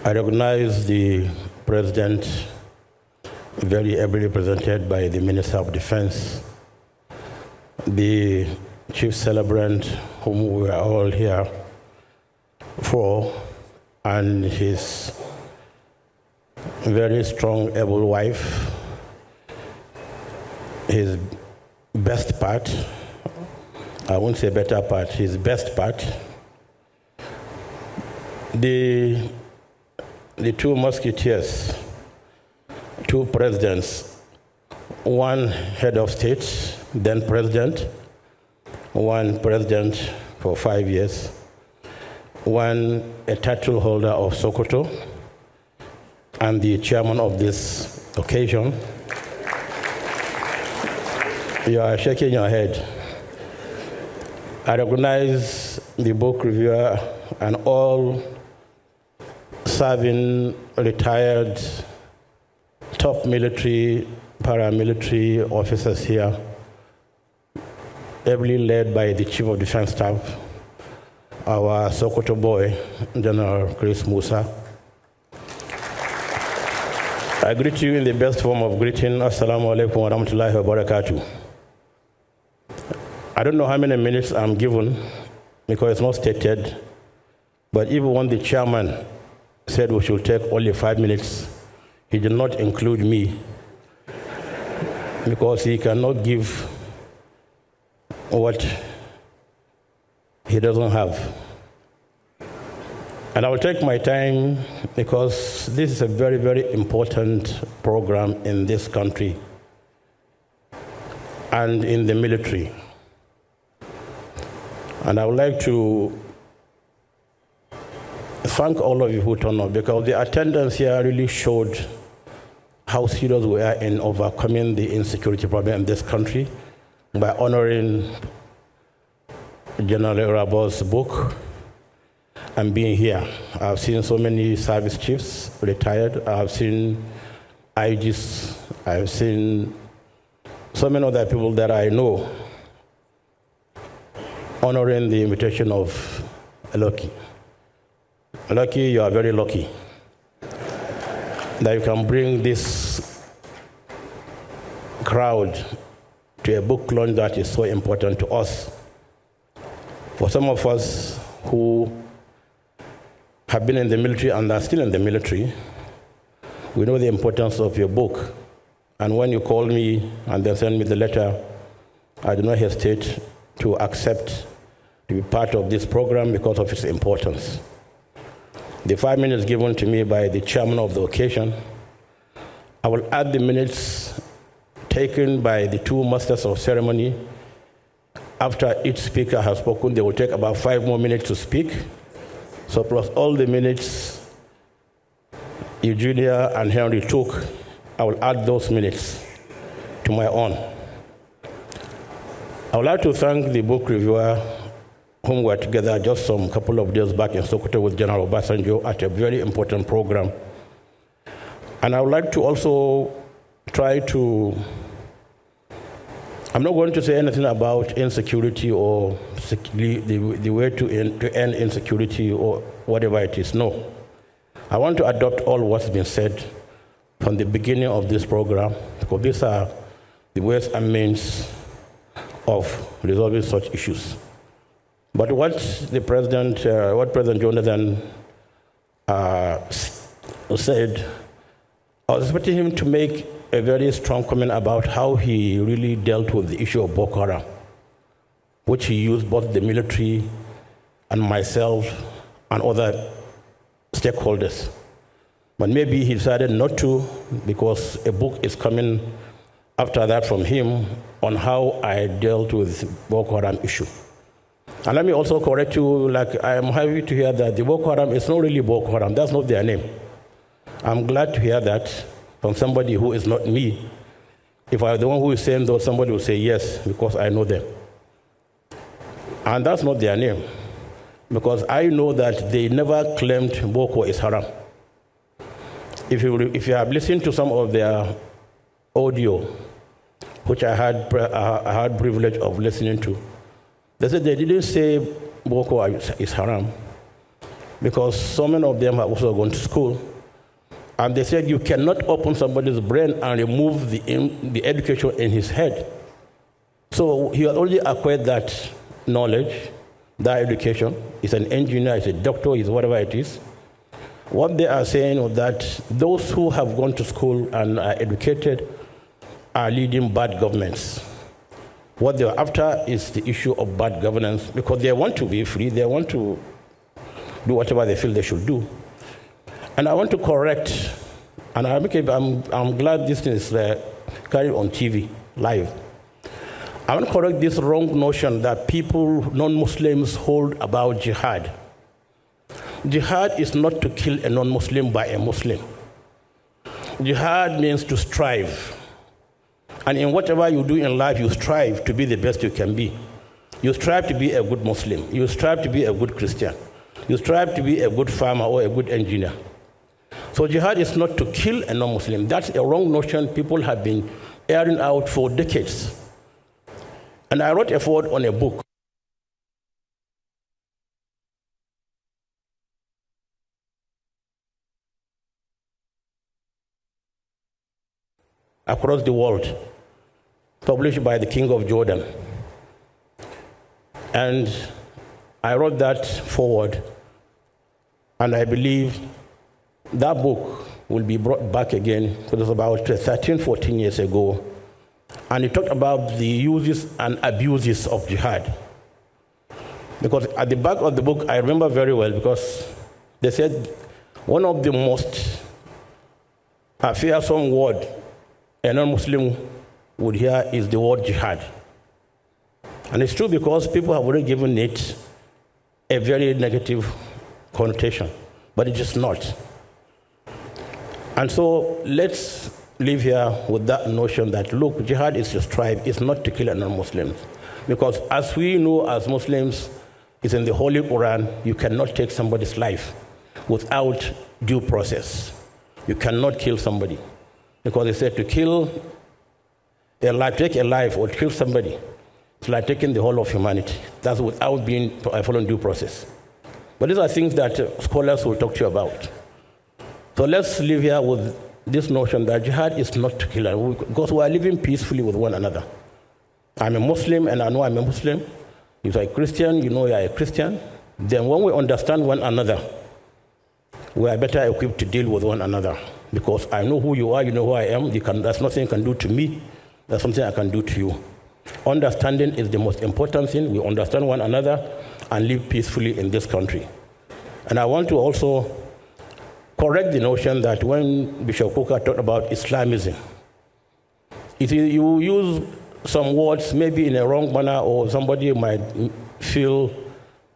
I recognize the President, very ably represented by the Minister of Defense, the Chief Celebrant, whom we are all here for, and his very strong, able wife, his best part, I won't say better part, his best part, the two musketeers, two presidents, one head of state, then president, one president for 5 years, one a title holder of Sokoto, and the chairman of this occasion. You are shaking your head. I recognize the book reviewer and all serving retired top military, paramilitary officers here, ably led by the Chief of Defense Staff, our Sokoto boy, General Chris Musa. I greet you in the best form of greeting. Assalamu alaikum wa rahmatullahi wa barakatuh. I don't know how many minutes I'm given because it's not stated, but even when the chairman said we should take only 5 minutes, he did not include me because he cannot give what he doesn't have. And I will take my time because this is a very, very important program in this country and in the military. And I would like to thank all of you who turned up because the attendance here really showed how serious we are in overcoming the insecurity problem in this country by honoring General Rabo's book and being here. I've seen so many service chiefs retired. I've seen IGs. I've seen so many other people that I know honoring the invitation of Lucky. Lucky, you are very lucky that you can bring this crowd to a book launch that is so important to us. For some of us who have been in the military and are still in the military, we know the importance of your book. And when you call me and then send me the letter, I do not hesitate to accept to be part of this program because of its importance. The 5 minutes given to me by the chairman of the occasion, I will add the minutes taken by the two masters of ceremony. After each speaker has spoken, they will take about 5 more minutes to speak. So plus all the minutes Eugenia and Henry took, I will add those minutes to my own. I would like to thank the book reviewer whom we were together just some couple of days back in Sokoto with General Obasanjo at a very important program. And I would like to also try to, I'm not going to say anything about insecurity or the way to end insecurity or whatever it is. No. I want to adopt all what's been said from the beginning of this program, because these are the ways and means of resolving such issues. But what President Jonathan said, I was expecting him to make a very strong comment about how he really dealt with the issue of Boko Haram, which he used both the military and myself and other stakeholders. But maybe he decided not to because a book is coming after that from him on how I dealt with the Boko Haram issue. And let me also correct you, like I am happy to hear that the Boko Haram is not really Boko Haram. That's not their name. I'm glad to hear that from somebody who is not me. If I were the one who is saying though, somebody will say yes, because I know them. And that's not their name, because I know that they never claimed Boko is Haram. If you have listened to some of their audio, which I had privilege of listening to, they said they didn't say Boko is Haram. because so many of them have also gone to school. And they said you cannot open somebody's brain and remove the education in his head. So he has already acquired that knowledge, that education. He's an engineer, he's a doctor, he's whatever it is. What they are saying is that those who have gone to school and are educated are leading bad governments. What they're after is the issue of bad governance, because they want to be free, they want to do whatever they feel they should do. And I want to correct, and I'm glad this is carried on TV, live. I want to correct this wrong notion that people, non-Muslims, hold about jihad. Jihad is not to kill a non-Muslim by a Muslim. Jihad means to strive. And in whatever you do in life, you strive to be the best you can be. You strive to be a good Muslim. You strive to be a good Christian. You strive to be a good farmer or a good engineer. So jihad is not to kill a non-Muslim. That's a wrong notion people have been airing out for decades. And I wrote a foreword on a book across the world, published by the King of Jordan. And I wrote that forward, and I believe that book will be brought back again, because it was about 13, 14 years ago, and it talked about the uses and abuses of jihad. Because at the back of the book, I remember very well, because they said one of the most fearsome word a non-Muslim would hear is the word jihad. And it's true, because people have already given it a very negative connotation, but it is not. And so let's live here with that notion that, look, jihad is to strive, it's not to kill a non-Muslims. Because as we know as Muslims, it's in the Holy Quran, you cannot take somebody's life without due process. You cannot kill somebody. Because they said to kill a life, take a life or kill somebody, it's like taking the whole of humanity. That's without being following due process. But these are things that scholars will talk to you about. So let's live here with this notion that jihad is not to kill, because we are living peacefully with one another. I'm a Muslim and I know I'm a Muslim. If you're a Christian, you know you're a Christian. Then when we understand one another, we are better equipped to deal with one another. Because I know who you are, you know who I am. There's nothing you can do to me. There's something I can do to you. Understanding is the most important thing. We understand one another and live peacefully in this country. And I want to also correct the notion that when Bishop Coker talked about Islamism, if you use some words maybe in a wrong manner, or somebody might feel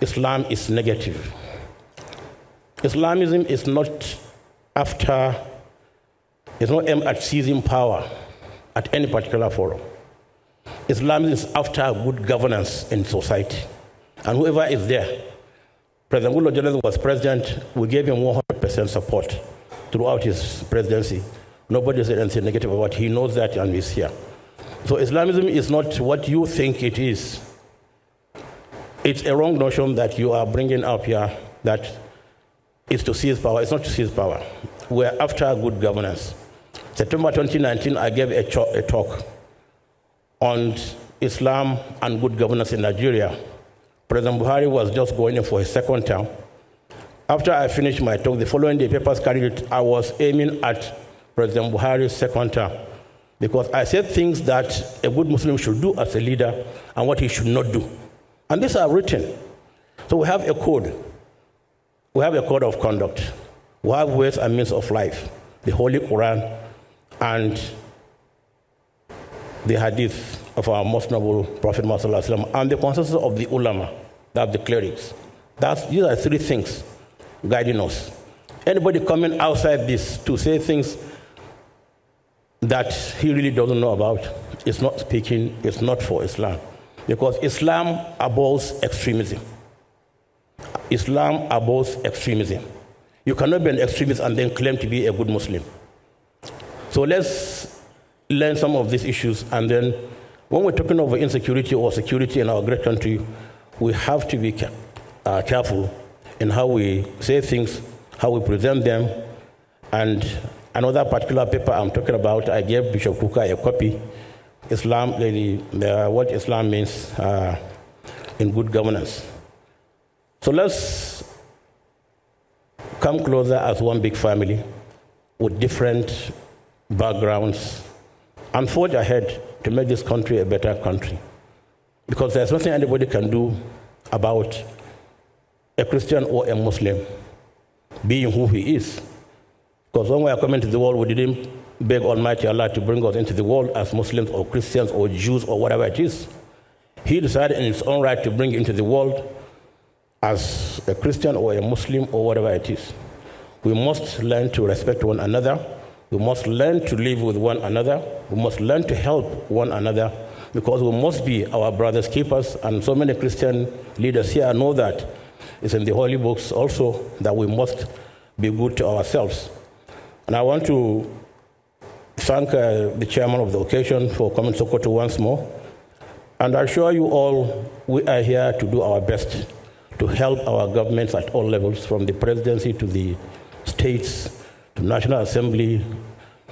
Islam is negative. Islamism is not aimed at seizing power at any particular forum. Islam is after good governance in society. And whoever is there, President Goodluck Jonathan was president, we gave him 100% support throughout his presidency. Nobody said anything negative about it. He knows that and he's here. So Islamism is not what you think it is. It's a wrong notion that you are bringing up here, that it's to seize power. It's not to seize power. We're after good governance. September 2019, I gave a talk on Islam and good governance in Nigeria. President Buhari was just going in for his second term. After I finished my talk, the following day, papers carried it, I was aiming at President Buhari's second term, because I said things that a good Muslim should do as a leader and what he should not do. And these are written. So we have a code. We have a code of conduct. We have ways and means of life, the Holy Quran and the hadith of our most noble Prophet Muhammad and the consensus of the ulama, that's the clerics. These are three things guiding us. Anybody coming outside this to say things that he really doesn't know about is not speaking, it's not for Islam. Because Islam abhors extremism. Islam abhors extremism. You cannot be an extremist and then claim to be a good Muslim. So let's learn some of these issues, and then when we're talking about insecurity or security in our great country, we have to be careful in how we say things, how we present them. And another particular paper I'm talking about, I gave Bishop Kuka a copy, Islam, what Islam means in good governance. So let's come closer as one big family with different backgrounds and forge ahead to make this country a better country. Because there's nothing anybody can do about a Christian or a Muslim being who he is. Because when we are coming to the world, we didn't beg Almighty Allah to bring us into the world as Muslims or Christians or Jews or whatever it is. He decided in his own right to bring you into the world as a Christian or a Muslim or whatever it is. We must learn to respect one another. We must learn to live with one another. We must learn to help one another, because we must be our brother's keepers. And so many Christian leaders here know that. It's in the holy books also that we must be good to ourselves. And I want to thank the chairman of the occasion for coming to Sokoto once more. And I assure you all, we are here to do our best to help our governments at all levels, from the presidency to the states, to National Assembly,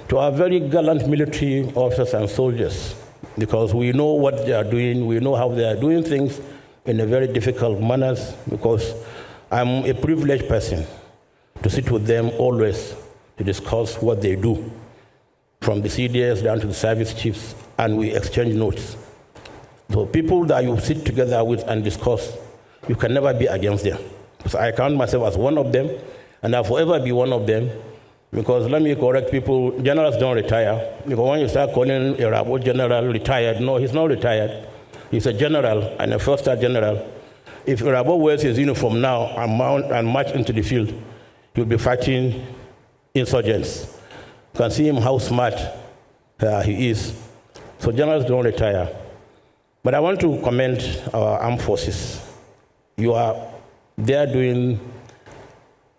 to our very gallant military officers and soldiers, because we know what they are doing, we know how they are doing things in a very difficult manners, because I'm a privileged person to sit with them always to discuss what they do, from the CDS down to the service chiefs, and we exchange notes. So people that you sit together with and discuss, you can never be against them. So I count myself as one of them, and I'll forever be one of them, because let me correct people, generals don't retire. Because when you start calling a Rabo general retired, no, he's not retired. He's a general and a first-star general. If Rabo wears his uniform now and march into the field, he'll be fighting insurgents. You can see him how smart he is. So generals don't retire. But I want to commend our armed forces. You are there doing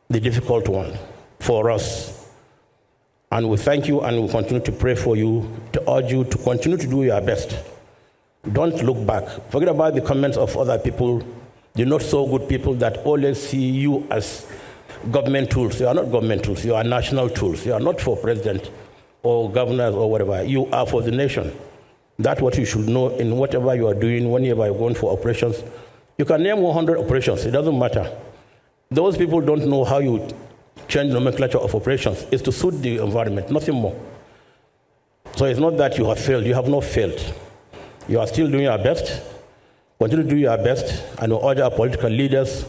the difficult one for us. And we thank you, and we continue to pray for you, to urge you to continue to do your best. Don't look back. Forget about the comments of other people, the not so good people that always see you as government tools. You are not government tools. You are national tools. You are not for president or governors or whatever. You are for the nation. That's what you should know in whatever you are doing, whenever you're going for operations. You can name 100 operations. It doesn't matter. Those people don't know how you change nomenclature of operations. It's to suit the environment, nothing more. So it's not that you have failed. You have not failed. You are still doing your best. Continue to do your best. And we urge our political leaders,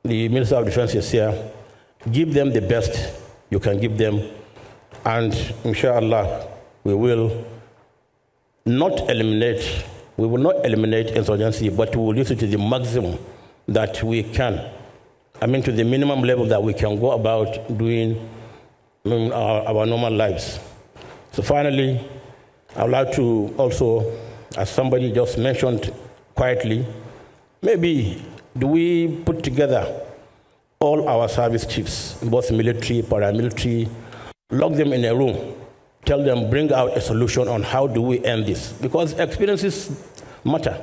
the Minister of Defense is here, give them the best you can give them. And inshallah, we will not eliminate insurgency, but we will use it to the maximum that we can. I mean, to the minimum level that we can go about doing our normal lives. So finally, I would like to also, as somebody just mentioned quietly, maybe do we put together all our service chiefs, both military, paramilitary, lock them in a room, tell them, bring out a solution on how do we end this? Because experiences matter.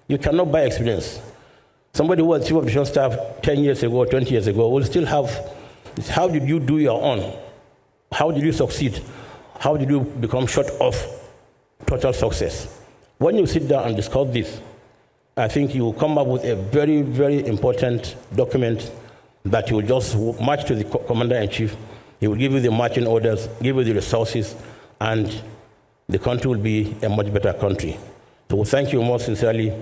You cannot buy experience. Somebody who was chief of defense staff 10 years ago, 20 years ago will still have, how did you do your own? How did you succeed? How did you become short of total success? When you sit down and discuss this, I think you will come up with a very, very important document that you will just march to the commander-in-chief. He will give you the marching orders, give you the resources, and the country will be a much better country. So we thank you most sincerely,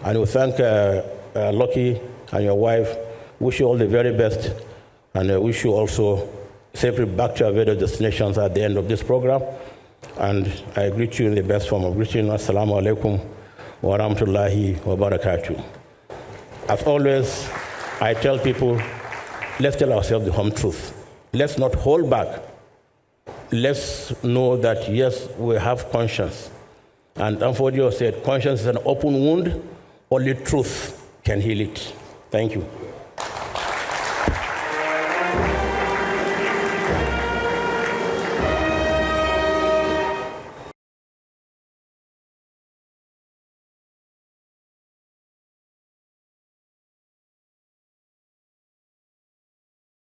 and we thank Lucky and your wife. Wish you all the very best, and wish you also safely back to our various destinations at the end of this program. And I greet you in the best form of greeting. Assalamu alaikum wa rahmatullahi wa barakatuh. As always, I tell people, let's tell ourselves the home truth. Let's not hold back. Let's know that, yes, we have conscience. And Muhammadu said, conscience is an open wound, only truth can heal it. Thank you.